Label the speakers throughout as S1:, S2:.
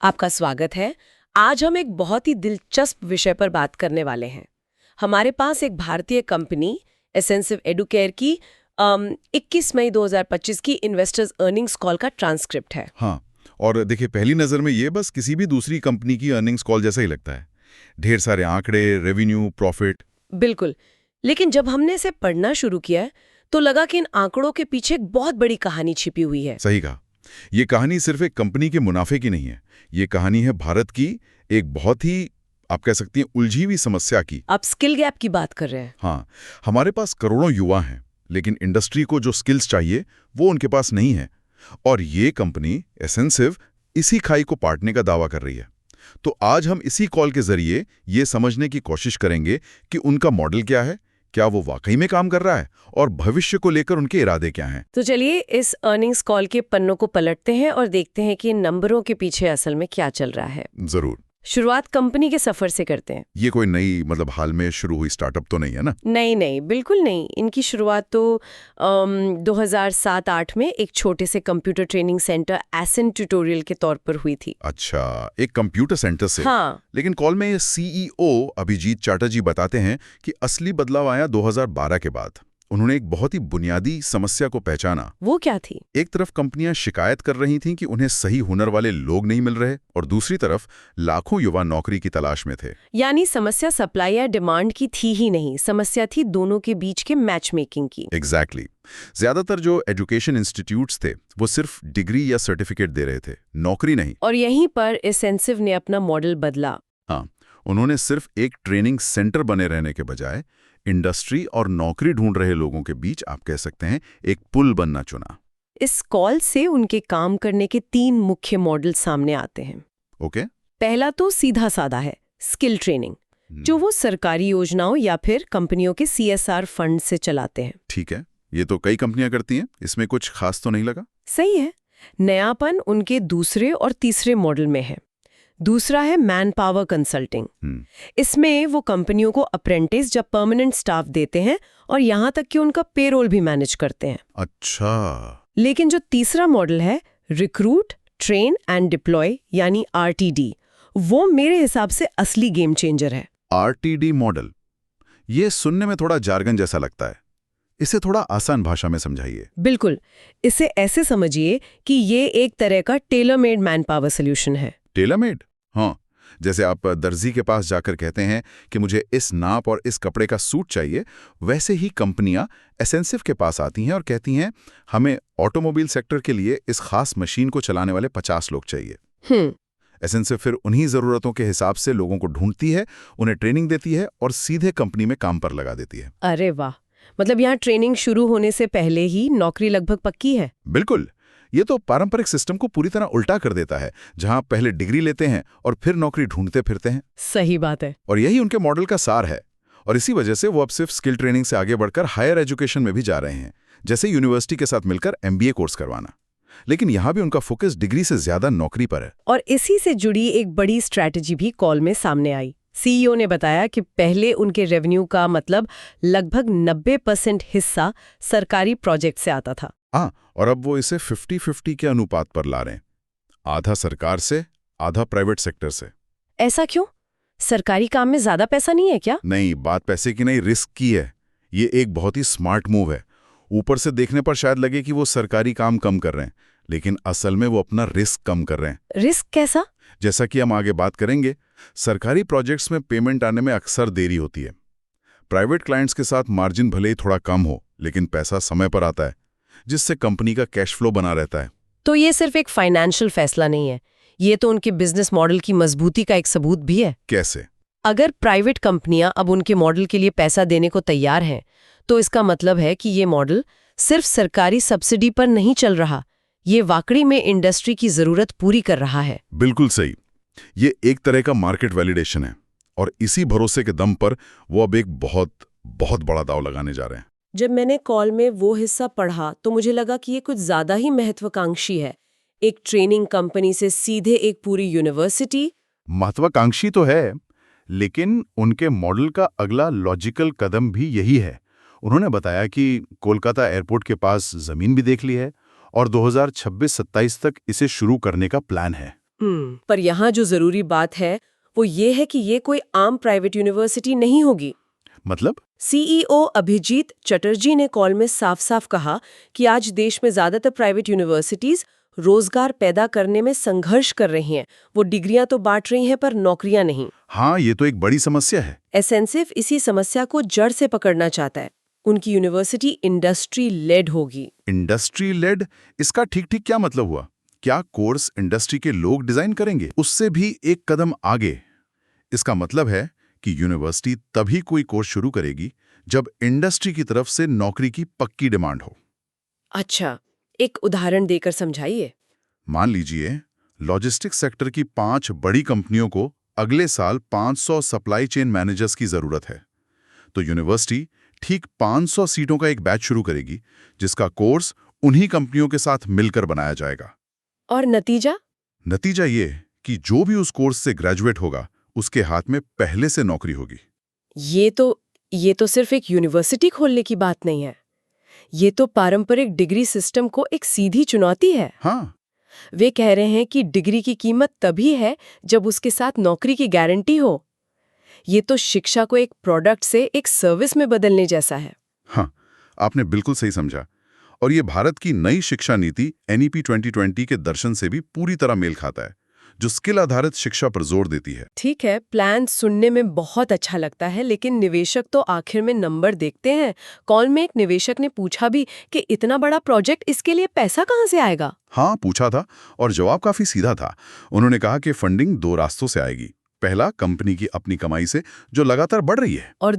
S1: आपका स्वागत है। आज हम एक बहुत ही दिलचस्प विषय पर बात करने वाले हैं। हमारे पास एक भारतीय कंपनी एसेंसिव एडुकेयर की 21 मई 2025 की इन्वेस्टर्स अर्निंग्स कॉल का ट्रांसक्रिप्ट है।
S2: हाँ, और देखिए पहली नज़र में ये बस किसी भी दूसरी कंपनी की अर्निंग्स कॉल जैसा ही लगता है। ढेर सारे आंकड़े, रेवेन्यू, प्रॉफिट।
S1: बिल्कुल, लेकिन जब हमने इसे पढ़ना शुरू किया है, तो लगा कि इन आंकड़ों के पीछे एक बहुत बड़ी कहानी छिपी हुई है।
S2: सही कहा। ये कहानी सिर्फ एक कंपनी के मुनाफे की नहीं है। ये कहानी है भारत की एक बहुत ही, आप कह सकती हैं, उलझी हुई समस्या की।
S1: आप स्किल गैप की बात कर रहे हैं।
S2: हाँ, हमारे पास करोड़ों युवा हैं, लेकिन इंडस्ट्री को जो स्किल्स चाहिए वो उनके पास नहीं है। और ये कंपनी एसेंसिव इसी खाई को पाटने का दावा कर रही है। तो आज हम इसी कॉल के जरिए ये समझने की कोशिश करेंगे कि उनका मॉडल क्या है, क्या वो वाकई में काम कर रहा है, और भविष्य को लेकर उनके इरादे क्या हैं।
S1: तो चलिए इस अर्निंग्स कॉल के पन्नों को पलटते हैं और देखते हैं कि इन नंबरों के पीछे असल में क्या चल रहा है।
S2: जरूर।
S1: शुरुआत कंपनी के सफर से करते हैं।
S2: ये कोई नई, हाल में शुरू हुई स्टार्टअप तो नहीं है ना?
S1: नहीं नहीं, बिल्कुल नहीं। इनकी शुरुआत तो 2007-8 में एक छोटे से computer training centre Ascent Tutorial के तौर पर हुई थी।
S2: अच्छा, एक कंप्यूटर सेंटर से।
S1: हाँ।
S2: लेकिन कॉल में ये सीईओ अभिजीत चैटर्जी बताते हैं कि असली बदलाव आया 2012 के बाद। उन्होंने एक बहुत ही बुनियादी समस्या को पहचाना।
S1: वो क्या थी?
S2: एक तरफ कंपनियां शिकायत कर रही थीं कि उन्हें सही हुनर वाले लोग नहीं मिल रहे, और दूसरी तरफ लाखों युवा नौकरी की तलाश में थे।
S1: यानी समस्या सप्लाई या डिमांड की थी ही नहीं, समस्या थी दोनों के बीच के मैच मेकिंग की।
S2: एग्जैक्टली। ज्यादातर जो एजुकेशन इंस्टीट्यूट्स थे वो सिर्फ डिग्री या सर्टिफिकेट दे रहे थे, नौकरी नहीं।
S1: और यहीं पर एसेंसिव ने अपना मॉडल बदला।
S2: हाँ, उन्होंने सिर्फ एक ट्रेनिंग सेंटर बने रहने के बजाय इंडस्ट्री और नौकरी ढूंढ रहे लोगों के बीच, आप कह सकते हैं, एक पुल बनना चुना।
S1: इस कॉल से उनके काम करने के 3 मुख्य मॉडल सामने आते हैं।
S2: ओके।
S1: पहला तो सीधा साधा है, स्किल ट्रेनिंग, जो वो सरकारी योजनाओं या फिर कंपनियों के CSR फंड से चलाते हैं।
S2: ठीक है, ये तो कई कंपनियां करती हैं, इसमें कुछ खास तो नहीं लगा।
S1: सही है। नयापन उनके दूसरे और तीसरे मॉडल में है। दूसरा है मैन पावर कंसल्टिंग। इसमें वो कंपनियों को अप्रेंटिस या परमानेंट स्टाफ देते हैं और यहाँ तक कि उनका पेरोल भी मैनेज करते हैं।
S2: अच्छा।
S1: लेकिन जो तीसरा मॉडल है, रिक्रूट, ट्रेन एंड डिप्लॉय यानी RTD, वो मेरे हिसाब से असली गेम चेंजर है।
S2: RTD मॉडल, ये सुनने में थोड़ा जार्गन जैसा लगता है। इसे थोड़ा आसान भाषा में समझाइए।
S1: बिल्कुल, इसे ऐसे समझिए कि ये एक तरह का tailor made man power solution है।
S2: Tailor made? हाँ, जैसे आप दर्जी के पास जाकर कहते हैं कि मुझे इस नाप और इस कपड़े का सूट चाहिए, वैसे ही कंपनियां एसेंसिव के पास आती हैं और कहती हैं हमें ऑटोमोबाइल सेक्टर के लिए इस खास मशीन को चलाने वाले 50 लोग चाहिए। एसेंसिव फिर उन्हीं ज़रूरतों के हिसाब से लोगों को ढूंढती है, उन्हें ट्रेनिंग देती है और सीधे कंपनी में काम पर लगा देती है।
S1: अरे वाह, मतलब यहाँ ट्रेनिंग शुरू होने से पहले ही नौकरी लगभग पक्की है।
S2: बिल्कुल। ये तो पारंपरिक सिस्टम को पूरी तरह उल्टा कर देता है, जहां पहले डिग्री लेते हैं और फिर नौकरी ढूंढते फिरते हैं।
S1: सही बात है।
S2: और यही उनके मॉडल का सार है। और इसी वजह से वो अब सिर्फ स्किल ट्रेनिंग से आगे बढ़कर हायर एजुकेशन में भी जा रहे हैं, जैसे यूनिवर्सिटी के साथ मिलकर MBA कोर्स करवाना। लेकिन यहां भी उनका फोकस डिग्री से ज्यादा नौकरी पर है।
S1: और इसी से जुड़ी एक बड़ी स्ट्रैटेजी भी कॉल में सामने आई। CEO ने बताया कि पहले उनके रेवेन्यू का मतलब लगभग 90% हिस्सा सरकारी प्रोजेक्ट से आता था।
S2: हाँ, और अब वो इसे 50-50 के अनुपात पर ला रहे हैं। आधा सरकार से, आधा प्राइवेट सेक्टर से।
S1: ऐसा क्यों? सरकारी काम में ज्यादा पैसा नहीं है क्या?
S2: नहीं, बात पैसे की नहीं, रिस्क की है। ये एक बहुत ही स्मार्ट मूव है। ऊपर से देखने पर शायद लगे कि वो सरकारी काम कम कर रहे हैं, लेकिन असल में वो अपना रिस्क कम कर रहे हैं।
S1: रिस्क कैसा?
S2: जैसा कि हम आगे बात करेंगे, सरकारी प्रोजेक्ट्स में पेमेंट आने में अक्सर देरी होती है। प्राइवेट क्लाइंट्स के साथ मार्जिन भले ही थोड़ा कम हो, लेकिन पैसा समय पर आता है, जिससे कंपनी का कैश फ्लो बना रहता है।
S1: तो ये सिर्फ एक फाइनेंशियल फैसला नहीं है, ये तो उनके बिजनेस मॉडल की मजबूती का एक सबूत भी है।
S2: कैसे?
S1: अगर प्राइवेट कंपनियां अब उनके मॉडल के लिए पैसा देने को तैयार हैं, तो इसका मतलब है कि ये मॉडल सिर्फ सरकारी सब्सिडी पर नहीं चल रहा, ये वाकई में इंडस्ट्री की जरूरत पूरी कर रहा है।
S2: बिल्कुल सही। ये एक तरह का मार्केट वैलिडेशन है, और इसी भरोसे के दम पर वो अब एक बहुत बहुत बड़ा दांव लगाने जा रहे हैं।
S1: जब मैंने कॉल में वो हिस्सा पढ़ा तो मुझे लगा कि ये कुछ ज्यादा ही महत्वाकांक्षी है। एक ट्रेनिंग कंपनी से सीधे एक पूरी यूनिवर्सिटी।
S2: महत्वाकांक्षी तो है, लेकिन उनके मॉडल का अगला लॉजिकल कदम भी यही है। उन्होंने बताया कि कोलकाता एयरपोर्ट के पास जमीन भी देख ली है और 2026-27 तक इसे शुरू करने का प्लान है।
S1: पर यहाँ जो जरूरी बात है वो ये है कि ये कोई आम प्राइवेट यूनिवर्सिटी नहीं होगी।
S2: मतलब?
S1: सीईओ अभिजीत चटर्जी ने कॉल में साफ साफ कहा कि आज देश में ज्यादातर प्राइवेट यूनिवर्सिटीज रोजगार पैदा करने में संघर्ष कर रही हैं। वो डिग्रियां तो बांट रही हैं पर नौकरियां नहीं।
S2: हाँ, ये तो एक बड़ी समस्या है।
S1: एसेंसिव इसी समस्या को जड़ से पकड़ना चाहता है। उनकी यूनिवर्सिटी इंडस्ट्री लेड होगी।
S2: इंडस्ट्री लेड, इसका ठीक-ठीक क्या मतलब हुआ? क्या कोर्स इंडस्ट्री के लोग डिजाइन करेंगे? उससे भी एक कदम आगे। इसका मतलब है कि यूनिवर्सिटी तभी कोई कोर्स शुरू करेगी जब इंडस्ट्री की तरफ से नौकरी की पक्की डिमांड हो।
S1: अच्छा, एक उदाहरण देकर समझाइए।
S2: मान लीजिए लॉजिस्टिक्स सेक्टर की 5 बड़ी कंपनियों को अगले साल 500 सप्लाई चेन मैनेजर्स की जरूरत है, तो यूनिवर्सिटी ठीक 500 सीटों का एक बैच शुरू करेगी जिसका कोर्स उन्हीं कंपनियों के साथ मिलकर बनाया जाएगा।
S1: और नतीजा?
S2: नतीजा ये कि जो भी उस कोर्स से ग्रेजुएट होगा उसके हाथ में पहले से नौकरी होगी।
S1: ये तो सिर्फ एक यूनिवर्सिटी खोलने की बात नहीं है। ये तो पारंपरिक डिग्री सिस्टम को एक सीधी चुनौती है।
S2: हाँ,
S1: वे कह रहे हैं कि डिग्री की कीमत तभी है जब उसके साथ नौकरी की गारंटी हो। ये तो शिक्षा को एक प्रोडक्ट से एक सर्विस में बदलने जैसा है।
S2: हाँ, आपने बिल्कुल सही समझा। और ये भारत की नई शिक्षा नीति NEP 2020 के दर्शन से भी पूरी तरह मेल खाता है, जो स्किल आधारित शिक्षा पर जोर देती है।
S1: ठीक है, प्लान सुनने में बहुत अच्छा लगता है, लेकिन निवेशक तो आखिर में नंबर देखते हैं। कॉल में एक निवेशक ने पूछा भी कि इतना बड़ा प्रोजेक्ट, इसके लिए पैसा कहाँ से आएगा?
S2: हाँ, पूछा था और जवाब काफी सीधा था। उन्होंने कहा कि फंडिंग 2 रास्तों से आएगी। पहला, कंपनी की अपनी कमाई से जो लगातार बढ़ रही है,
S1: और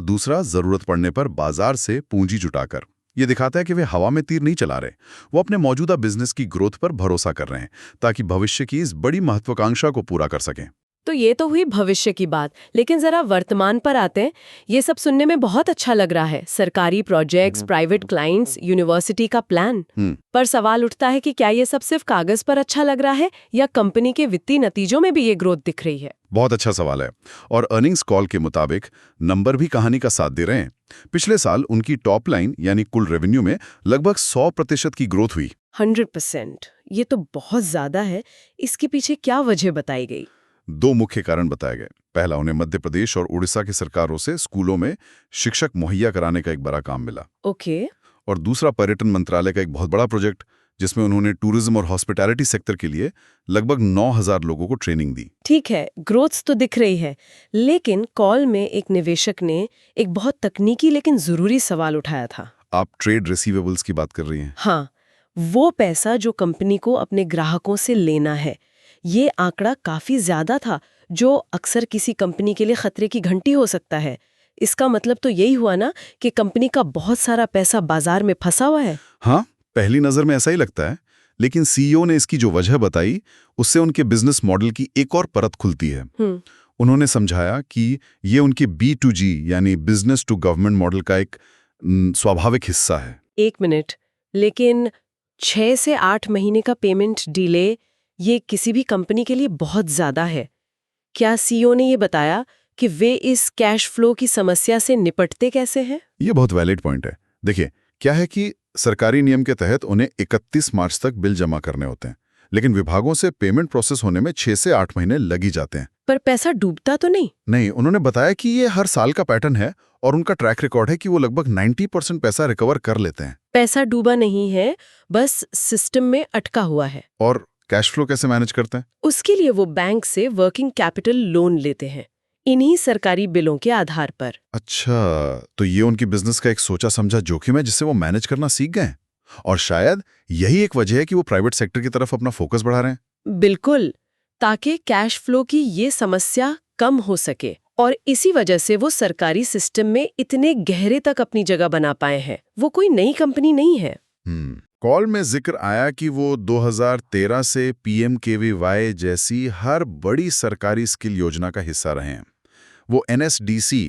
S1: दूसरा
S2: जरूरत पड़ने पर बाजार से पूंजी जुटाकर। ये दिखाता है कि वे हवा में तीर नहीं चला रहे, वो अपने मौजूदा बिजनेस की ग्रोथ पर भरोसा कर रहे हैं ताकि भविष्य की इस बड़ी महत्वाकांक्षा को पूरा कर सकें।
S1: तो ये तो हुई भविष्य की बात, लेकिन जरा वर्तमान पर आते हैं। ये सब सुनने में बहुत अच्छा लग रहा है, सरकारी प्रोजेक्ट्स, प्राइवेट क्लाइंट्स, यूनिवर्सिटी का प्लान। पर सवाल उठता है कि क्या ये सब सिर्फ कागज पर अच्छा लग रहा है या कंपनी के वित्तीय नतीजों में भी ये ग्रोथ दिख रही है?
S2: बहुत अच्छा सवाल है। और अर्निंग्स कॉल के मुताबिक नंबर भी कहानी का साथ दे रहे हैं। पिछले साल उनकी टॉप लाइन यानी कुल रेवेन्यू में लगभग 100% की ग्रोथ हुई।
S1: 100%? ये तो बहुत ज्यादा है। इसके पीछे क्या वजह बताई गई?
S2: 2 मुख्य कारण बताए गए। पहला, उन्हें मध्य प्रदेश और उड़ीसा की सरकारों से स्कूलों में शिक्षक मुहैया कराने का एक बड़ा काम मिला।
S1: ओके।
S2: और दूसरा, पर्यटन मंत्रालय का एक बहुत बड़ा प्रोजेक्ट जिसमें उन्होंने टूरिज्म और हॉस्पिटैलिटी सेक्टर के लिए लगभग 9000 लोगों को ट्रेनिंग दी।
S1: ठीक है, ग्रोथ तो दिख रही है, लेकिन कॉल में एक निवेशक ने एक बहुत तकनीकी लेकिन जरूरी सवाल उठाया था।
S2: आप ट्रेड रिसीवेबल्स की बात कर रही हैं?
S1: हाँ, वो पैसा जो कंपनी को अपने ग्राहकों से लेना है। ये आंकड़ा काफी ज्यादा था, जो अक्सर किसी कंपनी के लिए खतरे की घंटी हो सकता है। इसका मतलब तो यही हुआ ना कि कंपनी का बहुत सारा पैसा बाजार में फंसा हुआ है।
S2: हाँ, पहली नजर में ऐसा ही लगता है, लेकिन सीईओ ने इसकी जो वजह बताई उससे उनके बिजनेस मॉडल की एक और परत खुलती है। उन्होंने समझाया कि ये उनके B2G यानी बिजनेस टू गवर्नमेंट मॉडल का एक स्वाभाविक हिस्सा है।
S1: 1 मिनट, लेकिन 6 से 8 महीने का पेमेंट डिले, ये किसी भी कंपनी के लिए बहुत ज्यादा है। क्या सीईओ ने ये बताया कि वे इस कैश फ्लो की समस्या से निपटते कैसे हैं?
S2: ये बहुत वैलिड पॉइंट है। देखिए, क्या है कि सरकारी नियम के तहत उन्हें 31 मार्च तक बिल जमा करने होते हैं, लेकिन विभागों से पेमेंट प्रोसेस होने में 6 से 8 महीने लग ही जाते हैं।
S1: पर पैसा डूबता तो नहीं?
S2: नहीं, उन्होंने बताया कि ये हर साल का पैटर्न है और उनका ट्रैक रिकॉर्ड है कि वो लगभग 90% पैसा रिकवर कर लेते हैं।
S1: पैसा डूबा नहीं है, बस सिस्टम में अटका हुआ है।
S2: और कैश फ्लो कैसे मैनेज करते हैं?
S1: उसके लिए वो बैंक से वर्किंग कैपिटल लोन लेते हैं, इन्हीं सरकारी बिलों के आधार पर।
S2: अच्छा, तो ये उनकी बिजनेस का एक सोचा समझा जोखिम है जिससे वो मैनेज करना सीख गए, और शायद यही एक वजह है कि वो प्राइवेट सेक्टर की तरफ अपना फोकस बढ़ा रहे हैं।
S1: बिल्कुल, ताकि कैश फ्लो की ये समस्या कम हो सके, और इसी वजह से वो सरकारी सिस्टम में इतने गहरे तक अपनी जगह बना पाए हैं। वो कोई नई कंपनी नहीं है।
S2: कॉल में जिक्र आया कि वो 2013 से PMKVY जैसी हर बड़ी सरकारी स्किल योजना का हिस्सा रहे हैं। वो NSDC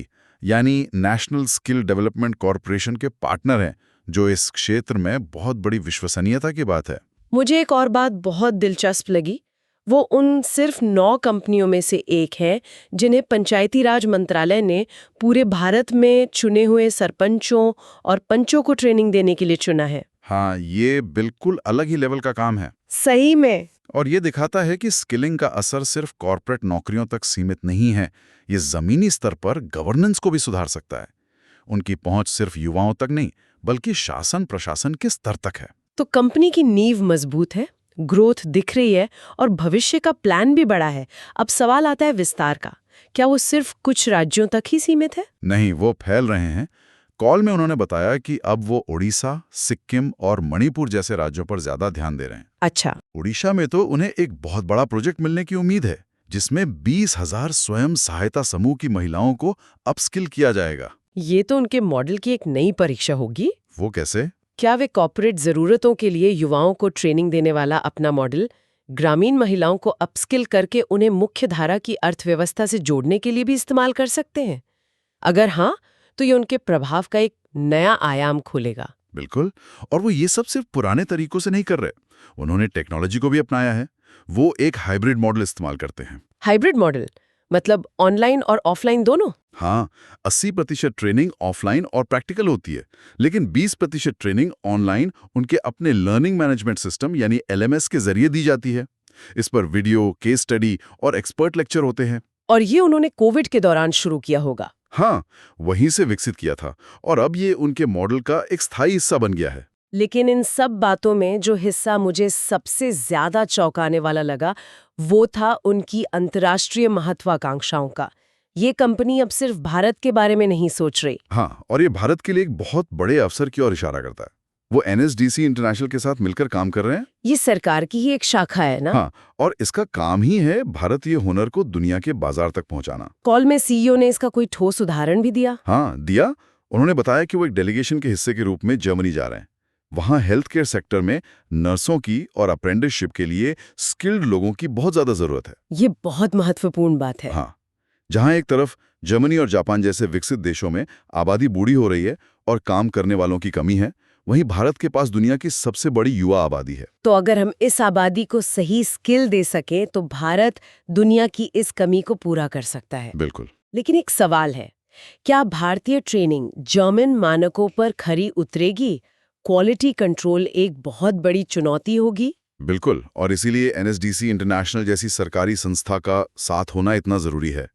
S2: यानी नेशनल स्किल डेवलपमेंट कॉरपोरेशन के पार्टनर हैं, जो इस क्षेत्र में बहुत बड़ी विश्वसनीयता की बात है।
S1: मुझे एक और बात बहुत दिलचस्प लगी। वो उन सिर्फ 9 कंपनियों में से एक है जिन्हें पंचायती राज मंत्रालय ने पूरे भारत में चुने हुए सरपंचों और पंचों को ट्रेनिंग देने के लिए चुना है।
S2: हाँ, ये बिल्कुल अलग ही लेवल का काम है।
S1: सही में,
S2: और ये दिखाता है कि स्किलिंग का असर सिर्फ कॉर्पोरेट नौकरियों तक सीमित नहीं है, ये जमीनी स्तर पर गवर्नेंस को भी सुधार सकता है। उनकी पहुंच सिर्फ युवाओं तक नहीं, बल्कि शासन प्रशासन के स्तर तक है।
S1: तो कंपनी की नींव मजबूत है, ग्रोथ दिख रही है और भविष्य का प्लान भी बड़ा है। अब सवाल आता है विस्तार का। क्या वो सिर्फ कुछ राज्यों तक ही सीमित है?
S2: नहीं, वो फैल रहे हैं। कॉल में उन्होंने बताया कि अब वो ओडिशा, सिक्किम और मणिपुर जैसे राज्यों पर ज्यादा ध्यान दे रहे हैं।
S1: अच्छा।
S2: ओडिशा में तो उन्हें एक बहुत बड़ा प्रोजेक्ट मिलने की उम्मीद है, जिसमें 20,000 स्वयं सहायता समूह की महिलाओं को अपस्किल किया जाएगा।
S1: ये तो उनके मॉडल की एक नई परीक्षा होगी।
S2: वो कैसे?
S1: क्या वे कॉर्पोरेट जरूरतों के लिए युवाओं को ट्रेनिंग देने वाला अपना मॉडल ग्रामीण महिलाओं को अपस्किल करके उन्हें मुख्य धारा की अर्थव्यवस्था से जोड़ने के लिए भी इस्तेमाल कर सकते हैं? अगर हाँ, तो ये उनके प्रभाव का एक नया आयाम खोलेगा।
S2: बिल्कुल। और वो ये सब सिर्फ पुराने तरीकों से नहीं कर रहे, उन्होंने टेक्नोलॉजी को भी अपनाया है। वो एक हाइब्रिड मॉडल इस्तेमाल करते हैं।
S1: हाइब्रिड मॉडल मतलब ऑनलाइन और ऑफलाइन दोनों?
S2: हाँ, 80% ट्रेनिंग ऑफलाइन और प्रैक्टिकल होती है, लेकिन 20% ट्रेनिंग ऑनलाइन उनके अपने लर्निंग मैनेजमेंट सिस्टम यानी LMS के जरिए दी जाती है। इस पर वीडियो, केस स्टडी और एक्सपर्ट लेक्चर होते हैं।
S1: और ये उन्होंने कोविड के दौरान शुरू किया होगा।
S2: हाँ, वहीं से विकसित किया था और अब ये उनके मॉडल का एक स्थायी हिस्सा बन गया है।
S1: लेकिन इन सब बातों में जो हिस्सा मुझे सबसे ज्यादा चौंकाने वाला लगा, वो था उनकी अंतर्राष्ट्रीय महत्वाकांक्षाओं का। ये कंपनी अब सिर्फ भारत के बारे में नहीं सोच रही।
S2: हाँ, और ये भारत के लिए एक बहुत बड़े अवसर की ओर इशारा करता है। वो NSDC इंटरनेशनल के साथ मिलकर काम कर रहे हैं।
S1: ये सरकार की ही एक शाखा है ना?
S2: हाँ, और इसका काम ही है भारतीय हुनर को दुनिया के बाजार तक पहुंचाना।
S1: कॉल में CEO ने इसका कोई ठोस उदाहरण भी दिया?
S2: हाँ, दिया। उन्होंने बताया कि वो एक डेलीगेशन के हिस्से के रूप में जर्मनी जा रहे हैं। वहाँ हेल्थ केयर सेक्टर में नर्सों की और अप्रेंटिसशिप के लिए स्किल्ड लोगों की बहुत ज्यादा जरूरत है।
S1: ये बहुत महत्वपूर्ण बात है।
S2: हाँ, जहाँ एक तरफ जर्मनी और जापान जैसे विकसित देशों में आबादी बूढ़ी हो रही है और काम करने वालों की कमी है, वहीं भारत के पास दुनिया की सबसे बड़ी युवा आबादी है।
S1: तो अगर हम इस आबादी को सही स्किल दे सके तो भारत दुनिया की इस कमी को पूरा कर सकता है।
S2: बिल्कुल।
S1: लेकिन एक सवाल है, क्या भारतीय ट्रेनिंग जर्मन मानकों पर खरी उतरेगी? क्वालिटी कंट्रोल एक बहुत बड़ी चुनौती होगी।
S2: बिल्कुल, और इसीलिए NSDC इंटरनेशनल जैसी सरकारी संस्था का साथ होना इतना जरूरी है।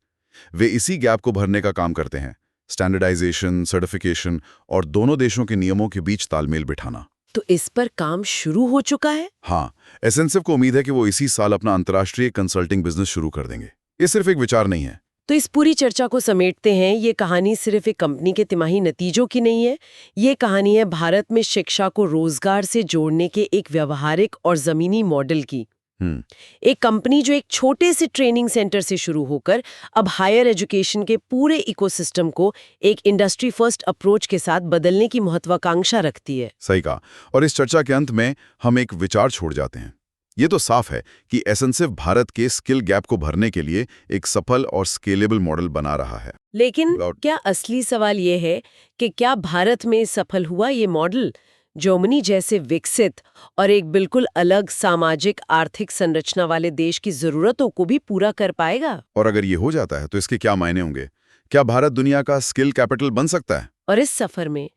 S2: वे इसी गैप को भरने का काम करते हैं, स्टैंडर्डाइजेशन, सर्टिफिकेशन और दोनों देशों के नियमों के बीच तालमेल बिठाना।
S1: तो इस पर काम शुरू हो चुका है?
S2: हाँ, एसेंसिव को उम्मीद है कि वो इसी साल अपना अंतर्राष्ट्रीय कंसल्टिंग बिजनेस शुरू कर देंगे। ये सिर्फ एक विचार नहीं है।
S1: तो इस पूरी चर्चा को समेटते हैं, ये कहानी सिर्फ एक कंपनी के तिमाही नतीजों की नहीं है। ये कहानी है भारत में शिक्षा को रोजगार से जोड़ने के एक व्यवहारिक और जमीनी मॉडल की। एक कंपनी जो एक छोटे से ट्रेनिंग सेंटर से शुरू होकर अब हायर एजुकेशन के पूरे इकोसिस्टम को एक इंडस्ट्री फर्स्ट अप्रोच के साथ बदलने की महत्वाकांक्षा रखती है।
S2: सही कहा। और इस चर्चा के अंत में हम एक विचार छोड़ जाते हैं। ये तो साफ है कि एसेंसिव भारत के स्किल गैप को भरने के लिए एक सफल और स्केलेबल मॉडल बना रहा है।
S1: लेकिन क्या असली सवाल ये है कि क्या भारत में सफल हुआ ये मॉडल जर्मनी जैसे विकसित और एक बिल्कुल अलग सामाजिक आर्थिक संरचना वाले देश की जरूरतों को भी पूरा कर पाएगा?
S2: और अगर ये हो जाता है तो इसके क्या मायने होंगे? क्या भारत दुनिया का स्किल कैपिटल बन सकता है?
S1: और इस सफर में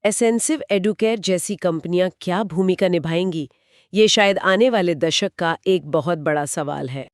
S1: एसेंसिव एडुकेयर जैसी कंपनियां क्या भूमिका निभाएंगी? ये शायद आने वाले दशक का एक बहुत बड़ा सवाल है।